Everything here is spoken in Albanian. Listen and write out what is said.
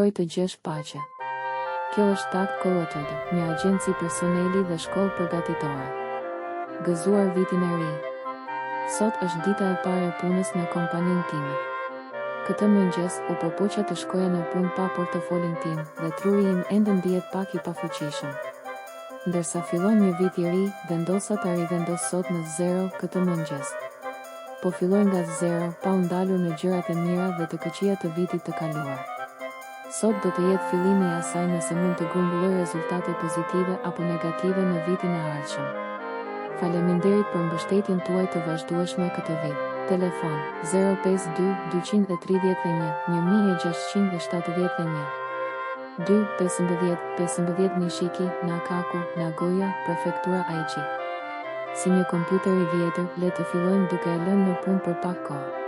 Uroj të gjesh paqe. Kjo është Takt Collated, një agjenci personeli dhe shkollë përgatitore. Gëzuar vitin e ri. Sot është dita e parë e punës në kompaninë time. Këtë mëngjes u përpoqja të shkoja në punë pa portofolin tim dhe truri im ende ndihet pak i pafuqishëm. Ndërsa fillon një vit i ri, vendosa ta rivendos sot në zero këtë mëngjes. Po filloj nga zero, pa u ndalur në gjërat e mira dhe të këqija të vitit të kaluar. Sot do të jetë fillimi i asaj nëse mund të grumbulloj rezultate pozitive apo negative në vitin e ardhshëm. Faleminderit për mbështetjen tuaj të vazhdueshme këtë vit. Telefon 052 231 1671 2 15 15 Nishiki, Nakaku, Nagoya, Prefektura Aichi. Si një kompjuter i vjetër, le të fillojmë duke e lënë në punë për pak kohë.